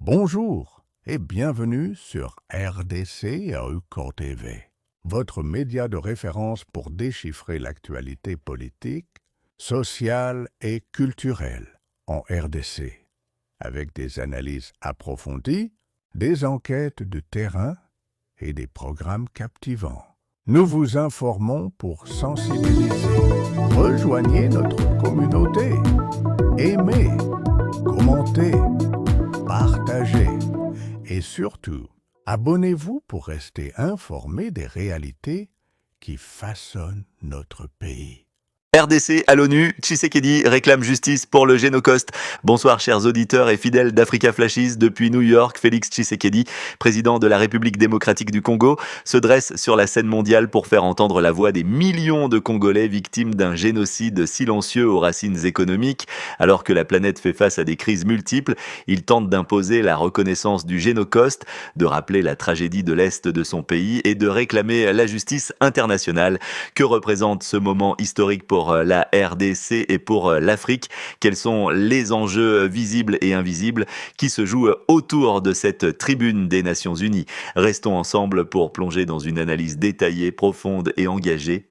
Bonjour et bienvenue sur RDC Record TV, votre média de référence pour déchiffrer l'actualité politique, sociale et culturelle en RDC, avec des analyses approfondies, des enquêtes de terrain et des programmes captivants. Nous vous informons pour sensibiliser. Rejoignez notre communauté. Aimez, commentez, partagez et surtout, abonnez-vous pour rester informé des réalités qui façonnent notre pays. RDC à l'ONU, Tshisekedi réclame justice pour le Génocost. Bonsoir chers auditeurs et fidèles d'Africa Flashes. Depuis New York, Félix Tshisekedi, président de la République démocratique du Congo, se dresse sur la scène mondiale pour faire entendre la voix des millions de Congolais victimes d'un génocide silencieux aux racines économiques. Alors que la planète fait face à des crises multiples, il tente d'imposer la reconnaissance du Génocost, de rappeler la tragédie de l'Est de son pays et de réclamer la justice internationale. Que représente ce moment historique pour la RDC et pour l'Afrique? Quels sont les enjeux visibles et invisibles qui se jouent autour de cette tribune des Nations Unies? Restons ensemble pour plonger dans une analyse détaillée, profonde et engagée.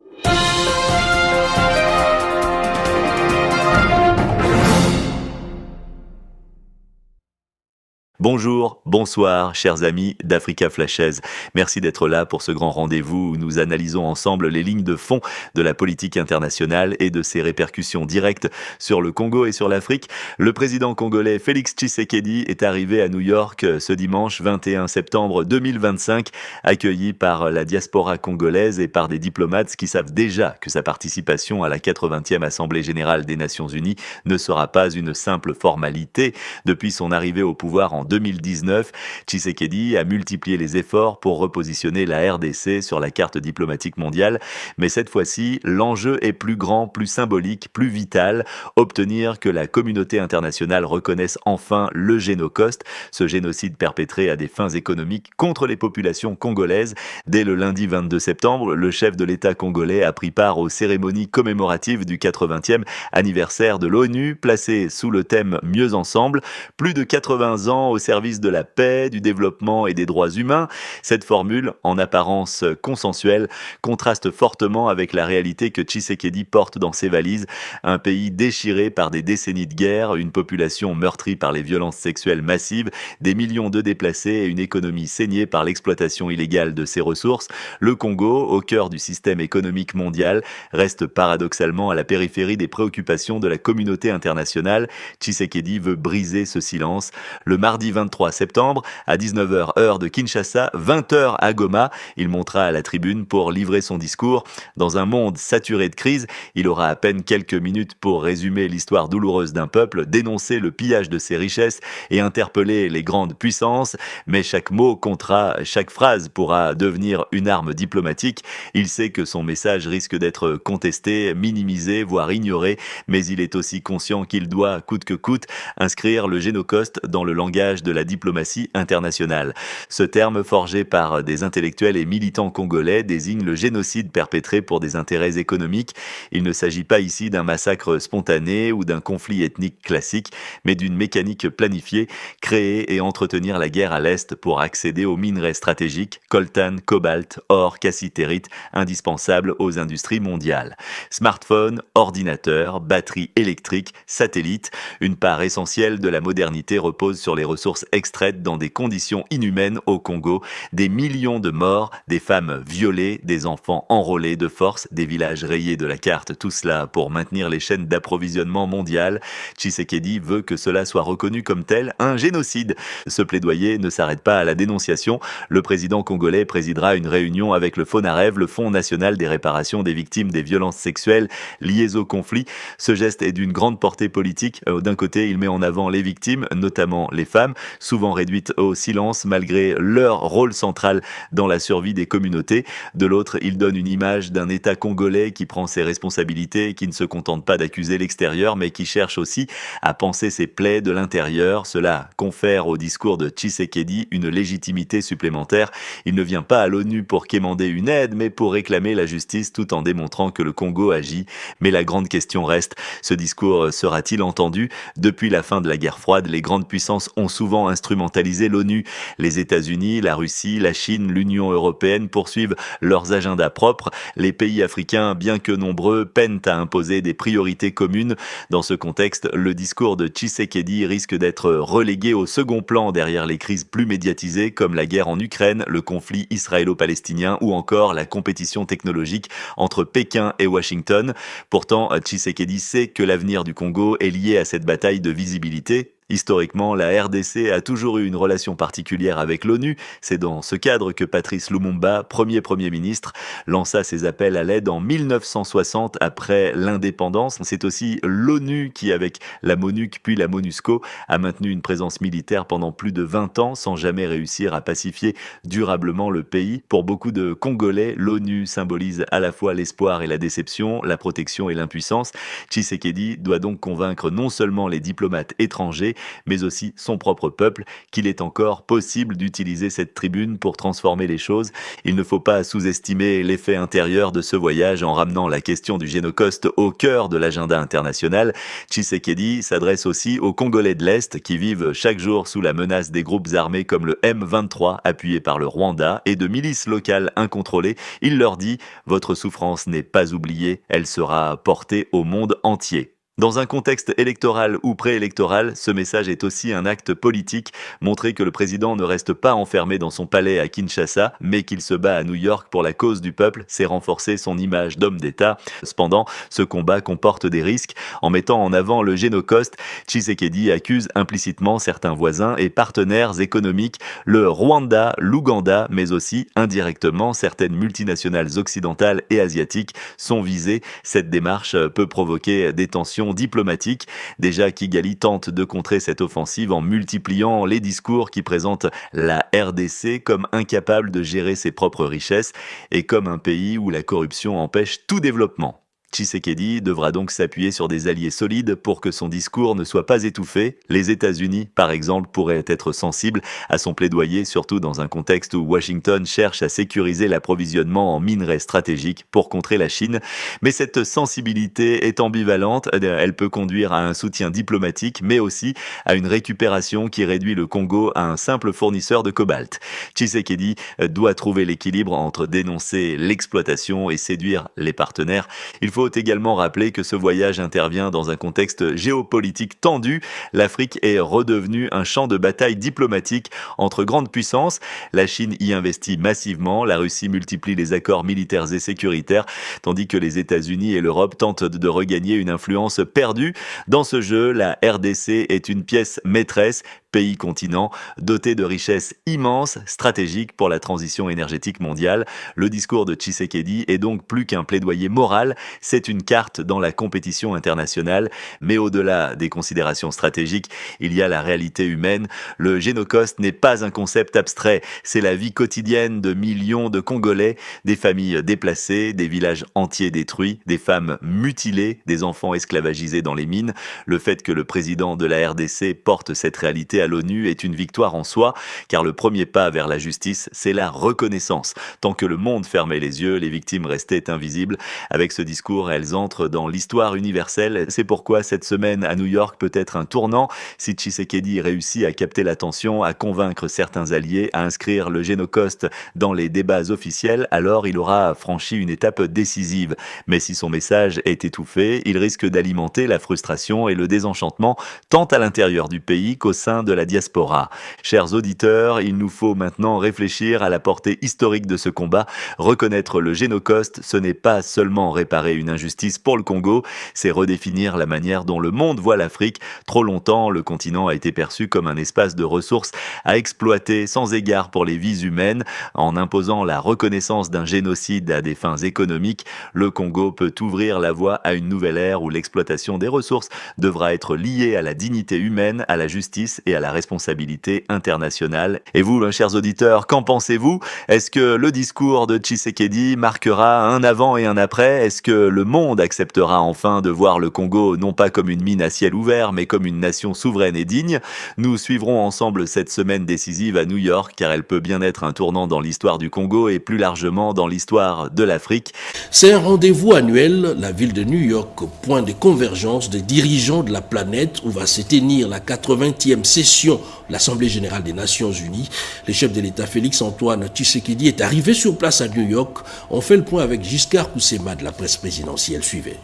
Bonjour, bonsoir, chers amis d'Africa Flashes. Merci d'être là pour ce grand rendez-vous où nous analysons ensemble les lignes de fond de la politique internationale et de ses répercussions directes sur le Congo et sur l'Afrique. Le président congolais Félix Tshisekedi est arrivé à New York ce dimanche 21 septembre 2025, accueilli par la diaspora congolaise et par des diplomates qui savent déjà que sa participation à la 80e Assemblée générale des Nations Unies ne sera pas une simple formalité. Depuis son arrivée au pouvoir en 2019, Tshisekedi a multiplié les efforts pour repositionner la RDC sur la carte diplomatique mondiale. Mais cette fois-ci, l'enjeu est plus grand, plus symbolique, plus vital. Obtenir que la communauté internationale reconnaisse enfin le Génocost, ce génocide perpétré à des fins économiques contre les populations congolaises. Dès le lundi 22 septembre, le chef de l'État congolais a pris part aux cérémonies commémoratives du 80e anniversaire de l'ONU, placé sous le thème « Mieux ensemble ». Plus de 80 ans au service de la paix, du développement et des droits humains. Cette formule, en apparence consensuelle, contraste fortement avec la réalité que Tshisekedi porte dans ses valises. Un pays déchiré par des décennies de guerre, une population meurtrie par les violences sexuelles massives, des millions de déplacés et une économie saignée par l'exploitation illégale de ses ressources. Le Congo, au cœur du système économique mondial, reste paradoxalement à la périphérie des préoccupations de la communauté internationale. Tshisekedi veut briser ce silence. Le mardi 23 septembre, à 19h heure de Kinshasa, 20h à Goma, il montera à la tribune pour livrer son discours. Dans un monde saturé de crises, il aura à peine quelques minutes pour résumer l'histoire douloureuse d'un peuple, dénoncer le pillage de ses richesses et interpeller les grandes puissances. Mais chaque mot comptera, chaque phrase pourra devenir une arme diplomatique. Il sait que son message risque d'être contesté, minimisé, voire ignoré, mais il est aussi conscient qu'il doit, coûte que coûte, inscrire le Génocost dans le langage de la diplomatie internationale. Ce terme, forgé par des intellectuels et militants congolais, désigne le génocide perpétré pour des intérêts économiques. Il ne s'agit pas ici d'un massacre spontané ou d'un conflit ethnique classique, mais d'une mécanique planifiée, créer et entretenir la guerre à l'Est pour accéder aux minerais stratégiques, coltan, cobalt, or, cassitérite, indispensables aux industries mondiales. Smartphones, ordinateurs, batteries électriques, satellites, une part essentielle de la modernité repose sur les ressources extraites dans des conditions inhumaines au Congo. Des millions de morts, des femmes violées, des enfants enrôlés de force, des villages rayés de la carte, tout cela pour maintenir les chaînes d'approvisionnement mondiales. Tshisekedi veut que cela soit reconnu comme tel un génocide. Ce plaidoyer ne s'arrête pas à la dénonciation. Le président congolais présidera une réunion avec le FONAREV, le Fonds national des réparations des victimes des violences sexuelles liées au conflit. Ce geste est d'une grande portée politique. D'un côté, il met en avant les victimes, notamment les femmes, souvent réduites au silence malgré leur rôle central dans la survie des communautés. De l'autre, il donne une image d'un État congolais qui prend ses responsabilités et qui ne se contente pas d'accuser l'extérieur, mais qui cherche aussi à panser ses plaies de l'intérieur. Cela confère au discours de Tshisekedi une légitimité supplémentaire. Il ne vient pas à l'ONU pour quémander une aide, mais pour réclamer la justice tout en démontrant que le Congo agit. Mais la grande question reste, ce discours sera-t-il entendu? Depuis la fin de la guerre froide, les grandes puissances ont souvent instrumentalisé l'ONU. Les États-Unis, la Russie, la Chine, l'Union européenne poursuivent leurs agendas propres. Les pays africains, bien que nombreux, peinent à imposer des priorités communes. Dans ce contexte, le discours de Tshisekedi risque d'être relégué au second plan derrière les crises plus médiatisées comme la guerre en Ukraine, le conflit israélo-palestinien ou encore la compétition technologique entre Pékin et Washington. Pourtant, Tshisekedi sait que l'avenir du Congo est lié à cette bataille de visibilité. Historiquement, la RDC a toujours eu une relation particulière avec l'ONU. C'est dans ce cadre que Patrice Lumumba, premier ministre, lança ses appels à l'aide en 1960 après l'indépendance. C'est aussi l'ONU qui, avec la MONUC puis la MONUSCO, a maintenu une présence militaire pendant plus de 20 ans sans jamais réussir à pacifier durablement le pays. Pour beaucoup de Congolais, l'ONU symbolise à la fois l'espoir et la déception, la protection et l'impuissance. Tshisekedi doit donc convaincre non seulement les diplomates étrangers, mais aussi son propre peuple, qu'il est encore possible d'utiliser cette tribune pour transformer les choses. Il ne faut pas sous-estimer l'effet intérieur de ce voyage en ramenant la question du Génocoste au cœur de l'agenda international. Tshisekedi s'adresse aussi aux Congolais de l'Est qui vivent chaque jour sous la menace des groupes armés comme le M23 appuyé par le Rwanda et de milices locales incontrôlées. Il leur dit « Votre souffrance n'est pas oubliée, elle sera portée au monde entier ». Dans un contexte électoral ou préélectoral, ce message est aussi un acte politique, montrer que le président ne reste pas enfermé dans son palais à Kinshasa, mais qu'il se bat à New York pour la cause du peuple, c'est renforcer son image d'homme d'État. Cependant, ce combat comporte des risques. En mettant en avant le Génocoste, Tshisekedi accuse implicitement certains voisins et partenaires économiques, le Rwanda, l'Ouganda, mais aussi indirectement certaines multinationales occidentales et asiatiques sont visées. Cette démarche peut provoquer des tensions diplomatique. Déjà, Kigali tente de contrer cette offensive en multipliant les discours qui présentent la RDC comme incapable de gérer ses propres richesses et comme un pays où la corruption empêche tout développement. Tshisekedi devra donc s'appuyer sur des alliés solides pour que son discours ne soit pas étouffé. Les États-Unis, par exemple, pourraient être sensibles à son plaidoyer, surtout dans un contexte où Washington cherche à sécuriser l'approvisionnement en minerais stratégiques pour contrer la Chine. Mais cette sensibilité est ambivalente. Elle peut conduire à un soutien diplomatique, mais aussi à une récupération qui réduit le Congo à un simple fournisseur de cobalt. Tshisekedi doit trouver l'équilibre entre dénoncer l'exploitation et séduire les partenaires. Il faut également rappeler que ce voyage intervient dans un contexte géopolitique tendu. L'Afrique est redevenue un champ de bataille diplomatique entre grandes puissances. La Chine y investit massivement, la Russie multiplie les accords militaires et sécuritaires, tandis que les États-Unis et l'Europe tentent de regagner une influence perdue. Dans ce jeu, la RDC est une pièce maîtresse, pays-continent, doté de richesses immenses, stratégiques pour la transition énergétique mondiale. Le discours de Tshisekedi est donc plus qu'un plaidoyer moral, c'est une carte dans la compétition internationale. Mais au-delà des considérations stratégiques, il y a la réalité humaine. Le Génocoste n'est pas un concept abstrait, c'est la vie quotidienne de millions de Congolais, des familles déplacées, des villages entiers détruits, des femmes mutilées, des enfants esclavagisés dans les mines. Le fait que le président de la RDC porte cette réalité à l'ONU est une victoire en soi, car le premier pas vers la justice, c'est la reconnaissance. Tant que le monde fermait les yeux, les victimes restaient invisibles. Avec ce discours, elles entrent dans l'histoire universelle. C'est pourquoi cette semaine à New York peut être un tournant. Si Tshisekedi réussit à capter l'attention, à convaincre certains alliés, à inscrire le Génocoste dans les débats officiels, alors il aura franchi une étape décisive. Mais si son message est étouffé, il risque d'alimenter la frustration et le désenchantement, tant à l'intérieur du pays qu'au sein de la diaspora. Chers auditeurs, il nous faut maintenant réfléchir à la portée historique de ce combat. Reconnaître le Génocoste, ce n'est pas seulement réparer une injustice pour le Congo, c'est redéfinir la manière dont le monde voit l'Afrique. Trop longtemps, le continent a été perçu comme un espace de ressources à exploiter sans égard pour les vies humaines. En imposant la reconnaissance d'un génocide à des fins économiques, le Congo peut ouvrir la voie à une nouvelle ère où l'exploitation des ressources devra être liée à la dignité humaine, à la justice et à la responsabilité internationale. Et vous, chers auditeurs, qu'en pensez-vous? Est-ce que le discours de Tshisekedi marquera un avant et un après? Est-ce que le monde acceptera enfin de voir le Congo non pas comme une mine à ciel ouvert, mais comme une nation souveraine et digne? Nous suivrons ensemble cette semaine décisive à New York, car elle peut bien être un tournant dans l'histoire du Congo et plus largement dans l'histoire de l'Afrique. C'est un rendez-vous annuel, la ville de New York, point de convergence des dirigeants de la planète où va se tenir la 80e session session de l'Assemblée générale des Nations unies. Le chef de l'État Félix-Antoine Tshisekedi est arrivé sur place à New York. On fait le point avec Giscard Koussema de la presse présidentielle. Suivez.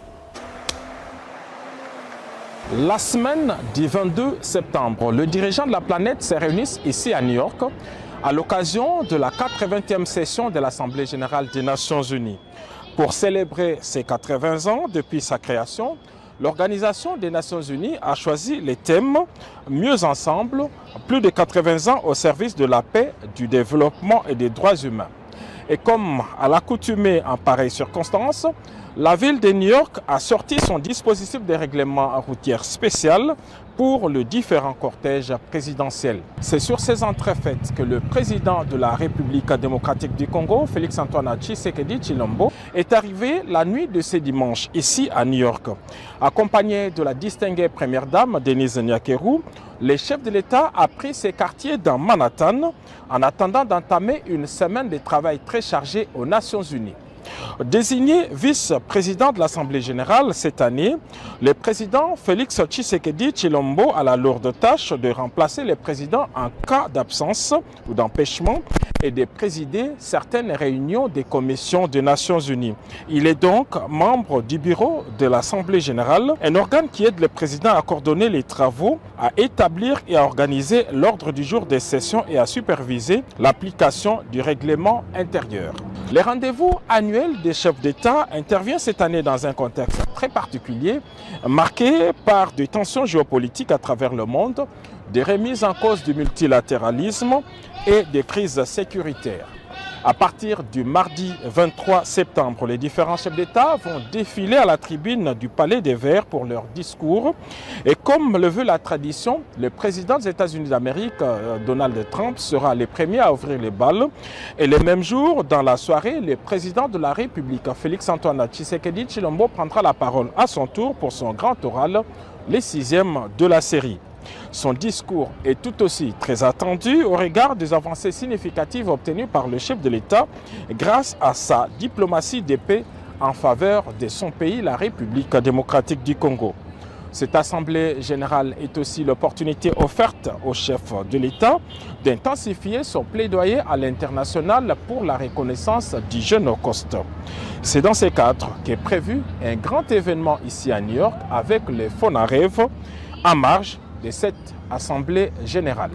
La semaine du 22 septembre, le dirigeant de la planète se réunit ici à New York à l'occasion de la 80e session de l'Assemblée générale des Nations unies. Pour célébrer ses 80 ans depuis sa création, l'Organisation des Nations unies a choisi les thèmes « Mieux ensemble », plus de 80 ans au service de la paix, du développement et des droits humains. Et comme à l'accoutumée en pareille circonstance, la ville de New York a sorti son dispositif de règlement routier spécial pour les différents cortèges présidentiels. C'est sur ces entrefaites que le président de la République démocratique du Congo, Félix-Antoine Tshisekedi Tshilombo, est arrivé la nuit de ce dimanche ici à New York. Accompagné de la distinguée première dame Denise Nyakeru, le chef de l'État a pris ses quartiers dans Manhattan en attendant d'entamer une semaine de travail très chargée aux Nations unies. Désigné vice-président de l'Assemblée générale cette année, le président Félix Tshisekedi Tshilombo a la lourde tâche de remplacer le président en cas d'absence ou d'empêchement et de présider certaines réunions des commissions des Nations unies. Il est donc membre du bureau de l'Assemblée générale, un organe qui aide le président à coordonner les travaux, à établir et à organiser l'ordre du jour des sessions et à superviser l'application du règlement intérieur. Les rendez-vous annuels des chefs d'État interviennent cette année dans un contexte très particulier, marqué par des tensions géopolitiques à travers le monde, des remises en cause du multilatéralisme et des crises sécuritaires. À partir du mardi 23 septembre, les différents chefs d'État vont défiler à la tribune du Palais des Verts pour leur discours. Et comme le veut la tradition, le président des États-Unis d'Amérique, Donald Trump, sera le premier à ouvrir les balles. Et le même jour, dans la soirée, le président de la République, Félix-Antoine Tshisekedi Tshilombo, prendra la parole à son tour pour son grand oral, le 6e de la série. Son discours est tout aussi très attendu au regard des avancées significatives obtenues par le chef de l'État grâce à sa diplomatie de paix en faveur de son pays, la République démocratique du Congo. Cette Assemblée générale est aussi l'opportunité offerte au chef de l'État d'intensifier son plaidoyer à l'international pour la reconnaissance du Génocoste. C'est dans ce cadre qu'est prévu un grand événement ici à New York avec le Fonarev en marge de cette Assemblée générale.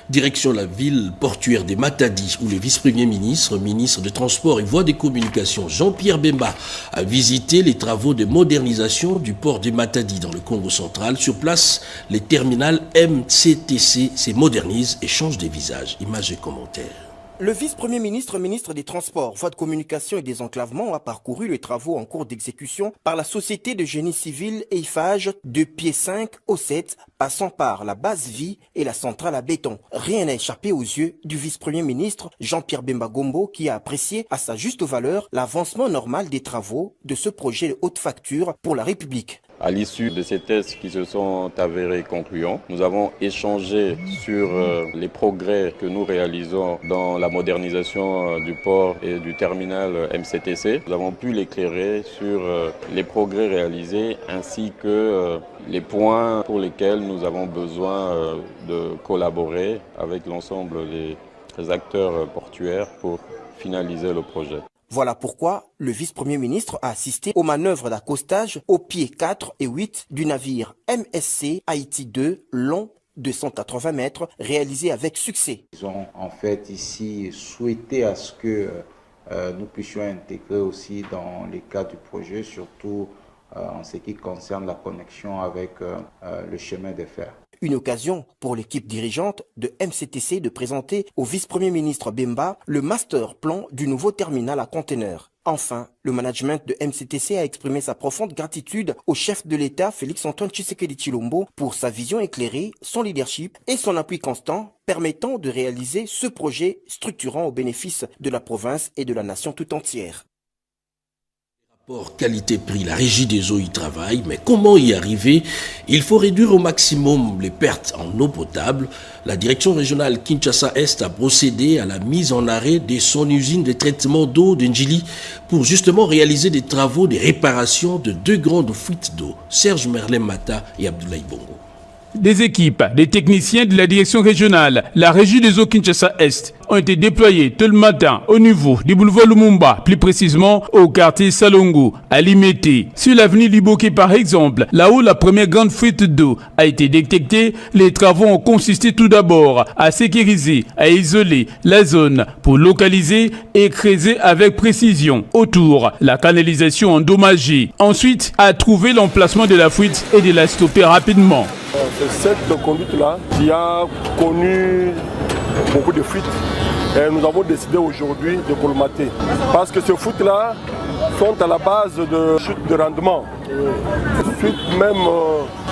Direction la ville portuaire de Matadi, où le vice-premier ministre, ministre des Transports et Voies de Communication, Jean-Pierre Bemba, a visité les travaux de modernisation du port de Matadi dans le Congo central. Sur place, les terminales MCTC se modernisent et changent de visage. Images et commentaires. Le vice-premier ministre, ministre des Transports, Voies de Communication et Désenclavement a parcouru les travaux en cours d'exécution par la Société de génie civil Eiffage de pied 5 au 7, passant par la base vie et la centrale à béton. Rien n'a échappé aux yeux du vice-premier ministre Jean-Pierre Bemba Gombo qui a apprécié à sa juste valeur l'avancement normal des travaux de ce projet de haute facture pour la République. À l'issue de ces tests qui se sont avérés concluants, nous avons échangé sur les progrès que nous réalisons dans la modernisation du port et du terminal MCTC. Nous avons pu l'éclairer sur les progrès réalisés ainsi que les points pour lesquels nous avons besoin de collaborer avec l'ensemble des acteurs portuaires pour finaliser le projet. Voilà pourquoi le vice-premier ministre a assisté aux manœuvres d'accostage aux pieds 4 et 8 du navire MSC Haïti 2, long de 180 mètres, réalisé avec succès. Ils ont en fait ici souhaité à ce que nous puissions intégrer aussi dans les cas du projet, surtout en ce qui concerne la connexion avec le chemin de fer. Une occasion pour l'équipe dirigeante de MCTC de présenter au vice-premier ministre Bemba le master plan du nouveau terminal à conteneurs. Enfin, le management de MCTC a exprimé sa profonde gratitude au chef de l'État, Félix-Antoine Tshisekedi Tshilombo, pour sa vision éclairée, son leadership et son appui constant, permettant de réaliser ce projet structurant au bénéfice de la province et de la nation tout entière. Rapport qualité-prix, la régie des eaux y travaille, mais comment y arriver? Il faut réduire au maximum les pertes en eau potable. La direction régionale Kinshasa-Est a procédé à la mise en arrêt de son usine de traitement d'eau de Ndjili pour justement réaliser des travaux de réparation de 2 grandes fuites d'eau. Serge Merlin-Mata et Abdoulaye Bongo. Des équipes, des techniciens de la direction régionale, la régie des eaux Kinshasa-Est ont été déployés tout le matin au niveau du boulevard Lumumba, plus précisément au quartier Salongo, à Limete. Sur l'avenue Liboké par exemple, là où la première grande fuite d'eau a été détectée, les travaux ont consisté tout d'abord à sécuriser, à isoler la zone pour localiser et creuser avec précision autour la canalisation endommagée. Ensuite, à trouver l'emplacement de la fuite et de la stopper rapidement. C'est cette conduite-là qui a connu beaucoup de fuites. Et nous avons décidé aujourd'hui de colmater. Parce que ces fuites-là sont à la base de chute de rendement. Suite même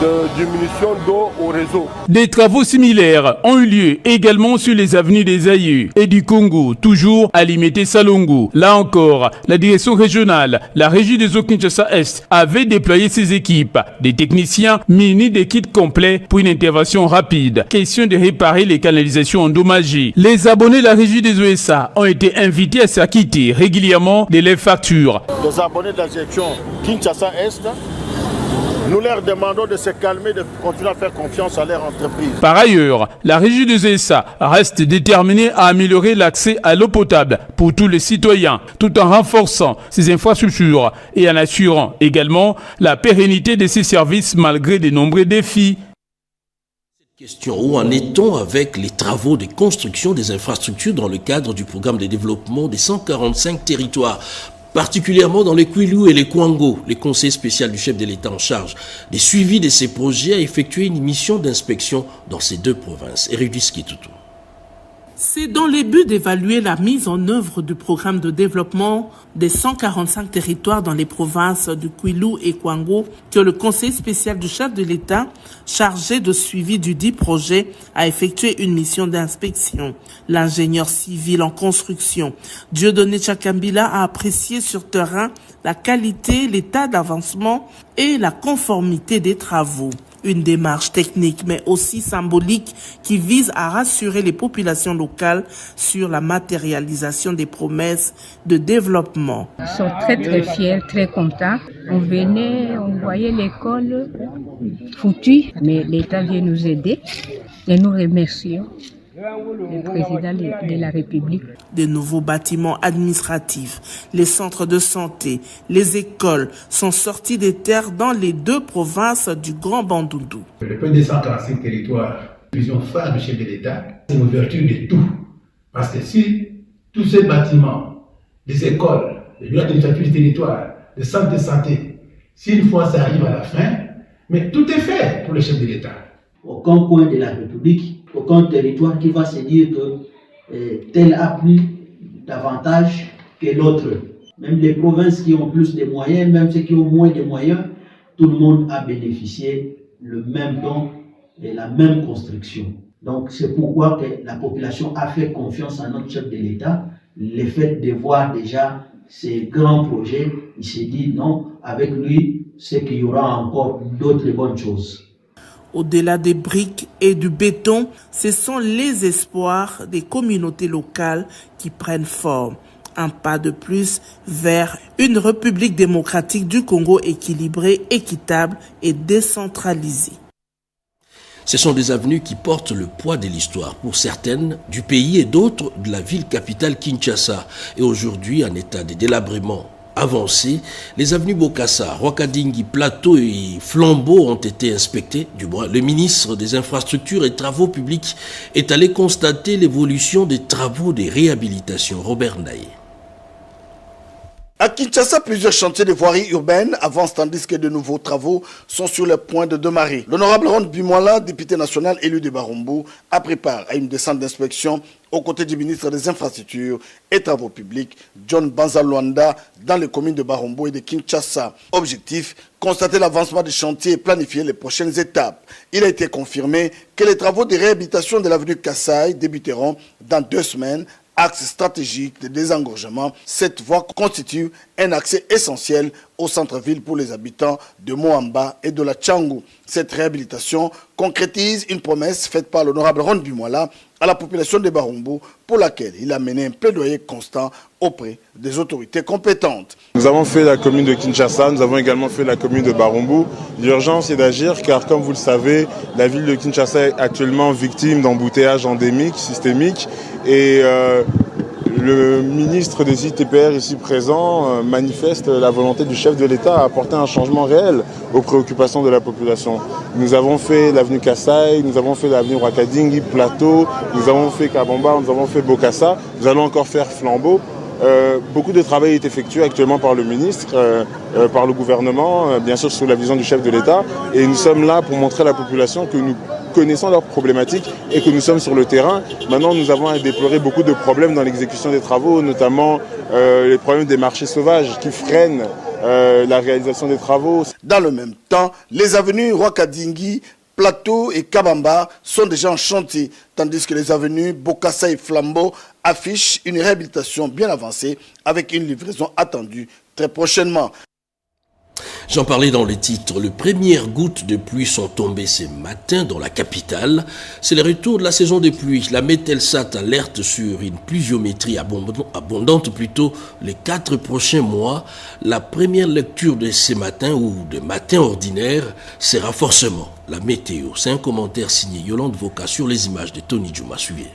de diminution d'eau au réseau. Des travaux similaires ont eu lieu également sur les avenues des Aïeux et du Congo, toujours à Limete Salongo. Là encore, la direction régionale, la régie des eaux Kinshasa-Est avait déployé ses équipes, des techniciens munis des kits complets pour une intervention rapide. Question de réparer les canalisations endommagées. Les abonnés de la régie des OSA ont été invités à s'acquitter régulièrement de leurs factures. Les abonnés de la direction Kinshasa-Est, nous leur demandons de se calmer, de continuer à faire confiance à leur entreprise. Par ailleurs, la régie des ESA reste déterminée à améliorer l'accès à l'eau potable pour tous les citoyens, tout en renforçant ses infrastructures et en assurant également la pérennité de ces services malgré de nombreux défis. Question, où en est-on avec les travaux de construction des infrastructures dans le cadre du programme de développement des 145 territoires, particulièrement dans les Kwilu et les Kwango? Le conseil spécial du chef de l'État en charge des suivis de ces projets a effectué une mission d'inspection dans ces 2 provinces. Érudit Kitutu. C'est dans le but d'évaluer la mise en œuvre du programme de développement des 145 territoires dans les provinces du Kwilu et Kwango que le conseil spécial du chef de l'État, chargé de suivi du dit projet, a effectué une mission d'inspection. L'ingénieur civil en construction, Dieudonné Chakambila, a apprécié sur terrain la qualité, l'état d'avancement et la conformité des travaux. Une démarche technique mais aussi symbolique qui vise à rassurer les populations locales sur la matérialisation des promesses de développement. Ils sont très fiers, très contents. On venait, on voyait l'école foutue, mais l'État vient nous aider et nous remercions le président de la République. De nouveaux bâtiments administratifs, les centres de santé, les écoles sont sortis des terres dans les 2 provinces du Grand Bandundu. Le plan des 145 territoires, vision phare du chef de l'État, c'est l'ouverture de tout. Parce que si tous ces bâtiments, des écoles, les bureaux administratifs du territoire, les centres de santé, si une fois ça arrive à la fin, mais tout est fait pour le chef de l'État. Aucun coin de la République, aucun territoire qui va se dire que tel a plus d'avantages que l'autre. Même les provinces qui ont plus de moyens, même ceux qui ont moins de moyens, tout le monde a bénéficié le même don et la même construction. Donc c'est pourquoi que la population a fait confiance à notre chef de l'État. Le fait de voir déjà ces grands projets, il s'est dit non, avec lui, c'est qu'il y aura encore d'autres bonnes choses. Au-delà des briques et du béton, ce sont les espoirs des communautés locales qui prennent forme. Un pas de plus vers une République démocratique du Congo équilibrée, équitable et décentralisée. Ce sont des avenues qui portent le poids de l'histoire, pour certaines du pays et d'autres de la ville capitale Kinshasa. Et aujourd'hui, en état de délabrement avancé, les avenues Bokassa, Rwakadingi, Plateau et Flambeau ont été inspectées. Du moins, le ministre des Infrastructures et Travaux Publics est allé constater l'évolution des travaux de réhabilitation. Robert Naye. À Kinshasa, plusieurs chantiers de voirie urbaine avancent tandis que de nouveaux travaux sont sur le point de démarrer. L'honorable Ron Bimola, député national élu de Barumbu, a pris part à une descente d'inspection aux côtés du ministre des Infrastructures et Travaux Publics, John Banza-Luanda, dans les communes de Barumbu et de Kinshasa. Objectif, constater l'avancement des chantiers et planifier les prochaines étapes. Il a été confirmé que les travaux de réhabilitation de l'avenue Kassai débuteront dans 2 semaines. Axe stratégique de désengorgement, cette voie constitue un accès essentiel au centre-ville pour les habitants de Moamba et de la Tchangou. Cette réhabilitation concrétise une promesse faite par l'honorable Ron Bimola à la population de Barumbu, pour laquelle il a mené un plaidoyer constant auprès des autorités compétentes. Nous avons fait la commune de Kinshasa, nous avons également fait la commune de Barumbu. L'urgence est d'agir car, comme vous le savez, la ville de Kinshasa est actuellement victime d'embouteillages endémiques, systémiques. Et le ministre des ITPR ici présent manifeste la volonté du chef de l'État à apporter un changement réel aux préoccupations de la population. Nous avons fait l'avenue Kassai, nous avons fait l'avenue Wakadingi, Plateau, nous avons fait Kabamba, nous avons fait Bokassa, nous allons encore faire Flambeau. Beaucoup de travail est effectué actuellement par le ministre, par le gouvernement, bien sûr sous la vision du chef de l'État. Et nous sommes là pour montrer à la population que nous connaissons leurs problématiques et que nous sommes sur le terrain. Maintenant, nous avons à déplorer beaucoup de problèmes dans l'exécution des travaux, notamment les problèmes des marchés sauvages qui freinent la réalisation des travaux. Dans le même temps, les avenues Wakadingi, Plateau et Kabamba sont déjà en chantier, tandis que les avenues Bokassa et Flambeau affichent une réhabilitation bien avancée avec une livraison attendue très prochainement. J'en parlais dans les titres. Les premières gouttes de pluie sont tombées ce matin dans la capitale. C'est le retour de la saison des pluies. La Metelsat alerte sur une pluviométrie abondante les 4 prochains mois. La première lecture de ce matin ou de matin ordinaire sera forcément la météo. C'est un commentaire signé Yolande Voka sur les images de Tony Djouma. Suivez.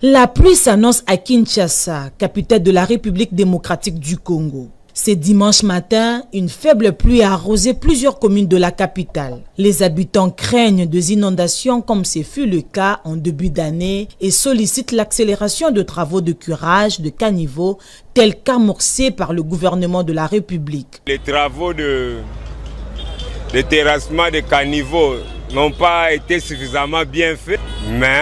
La pluie s'annonce à Kinshasa, capitale de la République démocratique du Congo. C'est dimanche matin, une faible pluie a arrosé plusieurs communes de la capitale. Les habitants craignent des inondations comme ce fut le cas en début d'année et sollicitent l'accélération de travaux de curage de caniveaux tels qu'amorcés par le gouvernement de la République. Les travaux de terrassement des caniveaux n'ont pas été suffisamment bien faits, mais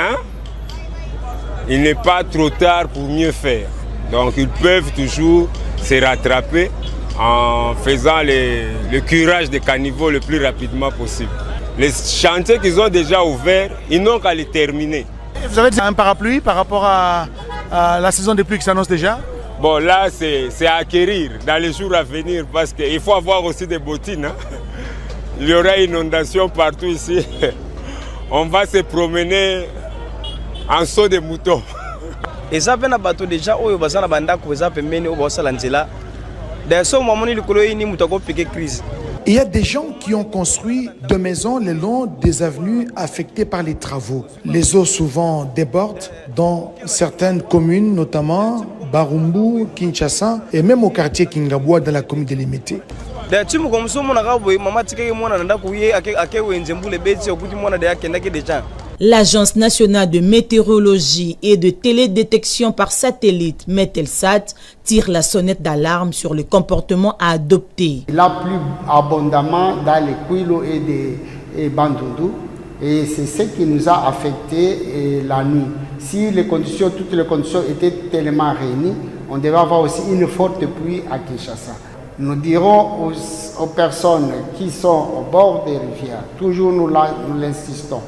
il n'est pas trop tard pour mieux faire. Donc ils peuvent toujours se rattraper en faisant le curage des caniveaux le plus rapidement possible. Les chantiers qu'ils ont déjà ouverts, ils n'ont qu'à les terminer. Vous avez un parapluie par rapport à la saison des pluies qui s'annonce déjà? Bon, là, c'est à acquérir dans les jours à venir parce qu'il faut avoir aussi des bottines. Hein. Il y aura inondation partout ici. On va se promener en saut de mouton. Et ça fait bateau déjà où ils ont banda kuza pembeni au bossa lanzela. Dans ce moment il y ni mutako piqué crise. Il y a des gens qui ont construit des maisons le long des avenues affectées par les travaux. Les eaux souvent débordent dans certaines communes, notamment Barumbu, Kinshasa et même au quartier Kingabwa dans la commune de Limité. L'Agence nationale de météorologie et de télédétection par satellite, Metelsat, tire la sonnette d'alarme sur le comportement à adopter. Il a plu abondamment dans les Kouilo et Bandundu et c'est ce qui nous a affecté la nuit. Si toutes les conditions étaient tellement réunies, on devait avoir aussi une forte pluie à Kinshasa. Nous dirons aux personnes qui sont au bord des rivières, toujours nous l'insistons,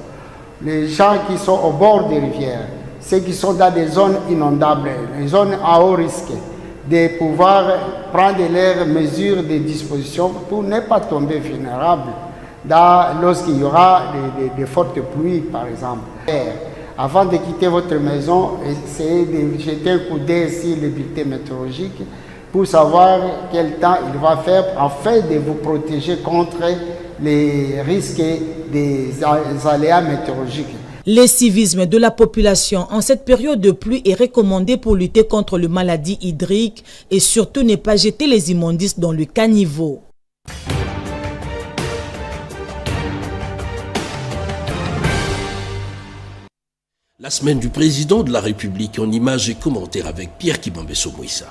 les gens qui sont au bord des rivières, ceux qui sont dans des zones inondables, les zones à haut risque, de pouvoir prendre leurs mesures de disposition pour ne pas tomber vulnérables lorsqu'il y aura des fortes pluies, par exemple. Avant de quitter votre maison, essayez de jeter un coup d'œil sur les bulletins météorologiques pour savoir quel temps il va faire afin de vous protéger contre les risques des aléas météorologiques. Le civisme de la population en cette période de pluie est recommandé pour lutter contre les maladies hydriques et surtout ne pas jeter les immondices dans le caniveau. La semaine du président de la République en images et commentaires avec Pierre Kibambeso Mouissa.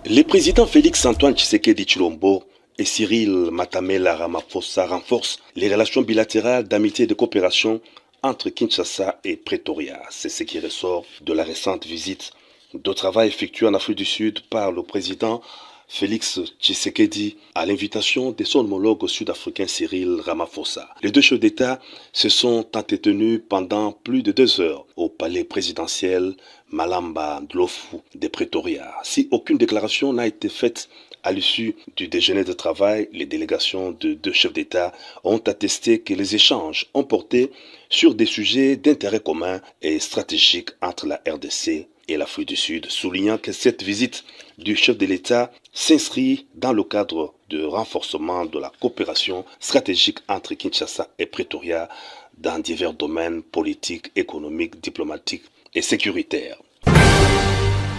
Les présidents Félix-Antoine Tshisekedi Tshilombo et Cyril Matamela Ramaphosa renforcent les relations bilatérales d'amitié et de coopération entre Kinshasa et Pretoria. C'est ce qui ressort de la récente visite de travail effectuée en Afrique du Sud par le président Félix Tshisekedi à l'invitation de son homologue sud-africain Cyril Ramaphosa. Les deux chefs d'État se sont entretenus pendant plus de 2 heures au palais présidentiel Malamba Ndlovu de Pretoria. Si aucune déclaration n'a été faite à l'issue du déjeuner de travail, les délégations de 2 chefs d'État ont attesté que les échanges ont porté sur des sujets d'intérêt commun et stratégique entre la RDC et l'Afrique du Sud, soulignant que cette visite du chef de l'État s'inscrit dans le cadre de renforcement de la coopération stratégique entre Kinshasa et Pretoria dans divers domaines politiques, économiques, diplomatiques et sécuritaires.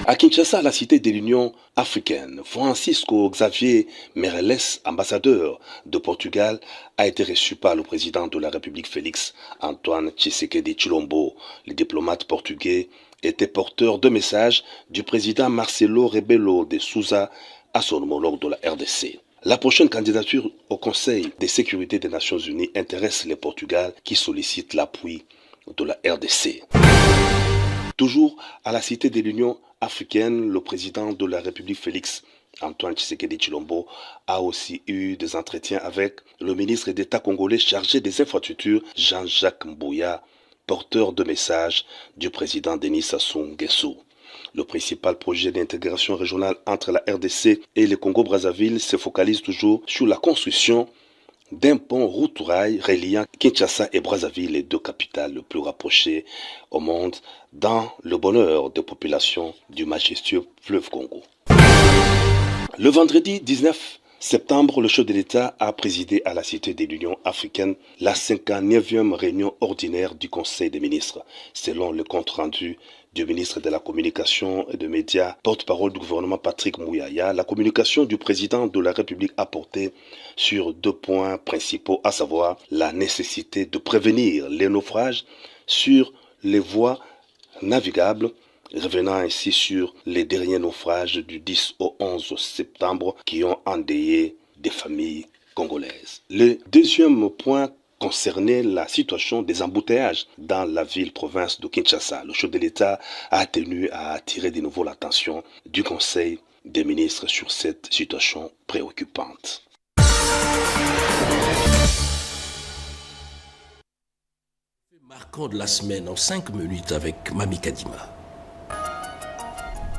À Kinshasa, la cité de l'Union africaine, Francisco Xavier Meireles, ambassadeur de Portugal, a été reçu par le président de la République Félix Antoine Tshisekedi Tshilombo. Le diplomate portugais était porteur de messages du président Marcelo Rebelo de Sousa à son homologue de la RDC. La prochaine candidature au Conseil de sécurité des Nations Unies intéresse le Portugal qui sollicite l'appui de la RDC. Toujours à la cité de l'Union africaine, le président de la République Félix Antoine Tshisekedi Tshilombo a aussi eu des entretiens avec le ministre d'État congolais chargé des infrastructures Jean-Jacques Mbouya, porteur de messages du président Denis Sassou Nguesso. Le principal projet d'intégration régionale entre la RDC et le Congo-Brazzaville se focalise toujours sur la construction d'un pont route-rail reliant Kinshasa et Brazzaville, les 2 capitales les plus rapprochées au monde, dans le bonheur des populations du majestueux fleuve Congo. Le vendredi 19 septembre, le chef de l'État a présidé à la Cité de l'Union africaine la 59e réunion ordinaire du Conseil des ministres. Selon le compte-rendu du ministre de la Communication et des Médias, porte-parole du gouvernement Patrick Mouyaya, la communication du président de la République a porté sur 2 points principaux, à savoir la nécessité de prévenir les naufrages sur les voies navigables, revenant ainsi sur les derniers naufrages du 10 au 11 septembre qui ont endeuillé des familles congolaises. Le deuxième point concernait la situation des embouteillages dans la ville-province de Kinshasa. Le chef de l'État a tenu à attirer de nouveau l'attention du Conseil des ministres sur cette situation préoccupante. Marquant de la semaine en 5 minutes avec Mami Kadima.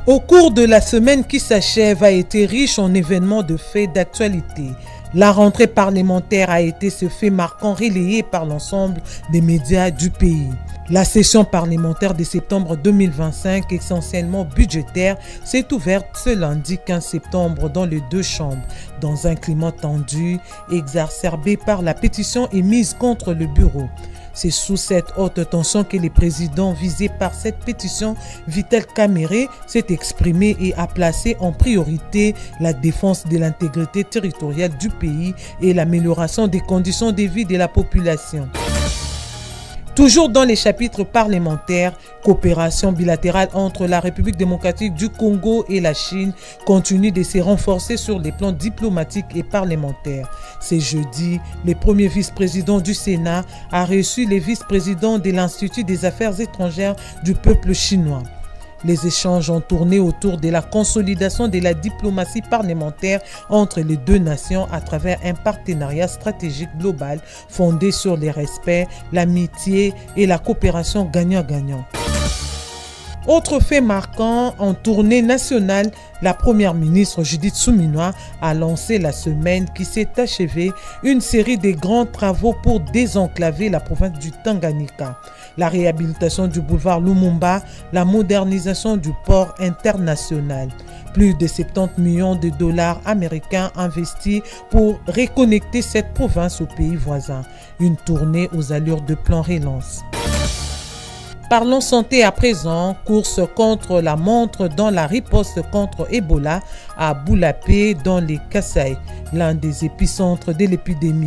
Au cours de la semaine qui s'achève a été riche en événements de faits d'actualité. La rentrée parlementaire a été ce fait marquant relayé par l'ensemble des médias du pays. La session parlementaire de septembre 2025, essentiellement budgétaire, s'est ouverte ce lundi 15 septembre dans les 2 chambres, dans un climat tendu, exacerbé par la pétition émise contre le bureau. C'est sous cette haute tension que le président visé par cette pétition, Vital Kamerhe, s'est exprimé et a placé en priorité la défense de l'intégrité territoriale du pays et l'amélioration des conditions de vie de la population. Toujours dans les chapitres parlementaires, coopération bilatérale entre la République démocratique du Congo et la Chine continue de se renforcer sur les plans diplomatiques et parlementaires. Ce jeudi, le premier vice-président du Sénat a reçu le vice-président de l'Institut des affaires étrangères du peuple chinois. Les échanges ont tourné autour de la consolidation de la diplomatie parlementaire entre les 2 nations à travers un partenariat stratégique global fondé sur le respect, l'amitié et la coopération gagnant-gagnant. Autre fait marquant, en tournée nationale, la première ministre Judith Suminwa a lancé la semaine qui s'est achevée une série de grands travaux pour désenclaver la province du Tanganyika. La réhabilitation du boulevard Lumumba, la modernisation du port international. Plus de 70 millions de dollars américains investis pour reconnecter cette province aux pays voisins. Une tournée aux allures de plan relance. Parlons santé à présent, course contre la montre dans la riposte contre Ebola à Boulapé dans les Kasaï, l'un des épicentres de l'épidémie.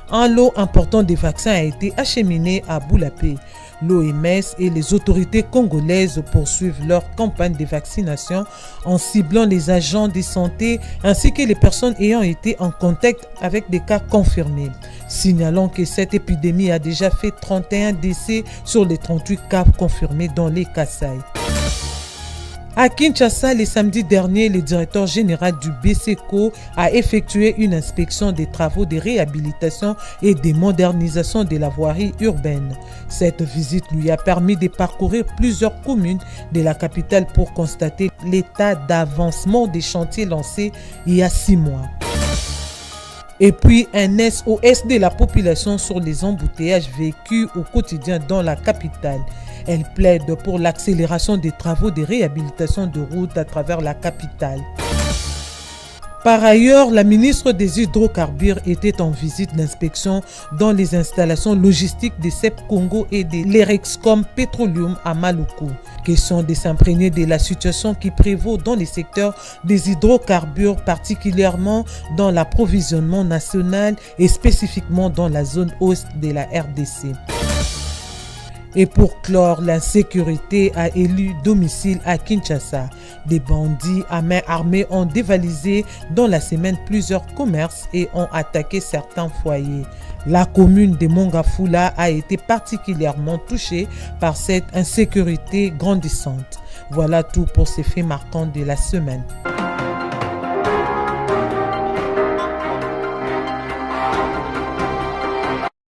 Un lot important de vaccins a été acheminé à Boulapé. L'OMS et les autorités congolaises poursuivent leur campagne de vaccination en ciblant les agents de santé ainsi que les personnes ayant été en contact avec des cas confirmés. Signalons que cette épidémie a déjà fait 31 décès sur les 38 cas confirmés dans les Kasaï. À Kinshasa, le samedi dernier, le directeur général du BCECO a effectué une inspection des travaux de réhabilitation et de modernisation de la voirie urbaine. Cette visite lui a permis de parcourir plusieurs communes de la capitale pour constater l'état d'avancement des chantiers lancés il y a 6 mois. Et puis un SOS de la population sur les embouteillages vécus au quotidien dans la capitale. Elle plaide pour l'accélération des travaux de réhabilitation de routes à travers la capitale. Par ailleurs, la ministre des Hydrocarbures était en visite d'inspection dans les installations logistiques de CEP Congo et de l'Erexcom Petroleum à Maluku. Question de s'imprégner de la situation qui prévaut dans les secteurs des hydrocarbures, particulièrement dans l'approvisionnement national et spécifiquement dans la zone ouest de la RDC. Et pour clore, l'insécurité a élu domicile à Kinshasa. Des bandits à main armée ont dévalisé dans la semaine plusieurs commerces et ont attaqué certains foyers. La commune de Mongafula a été particulièrement touchée par cette insécurité grandissante. Voilà tout pour ces faits marquants de la semaine.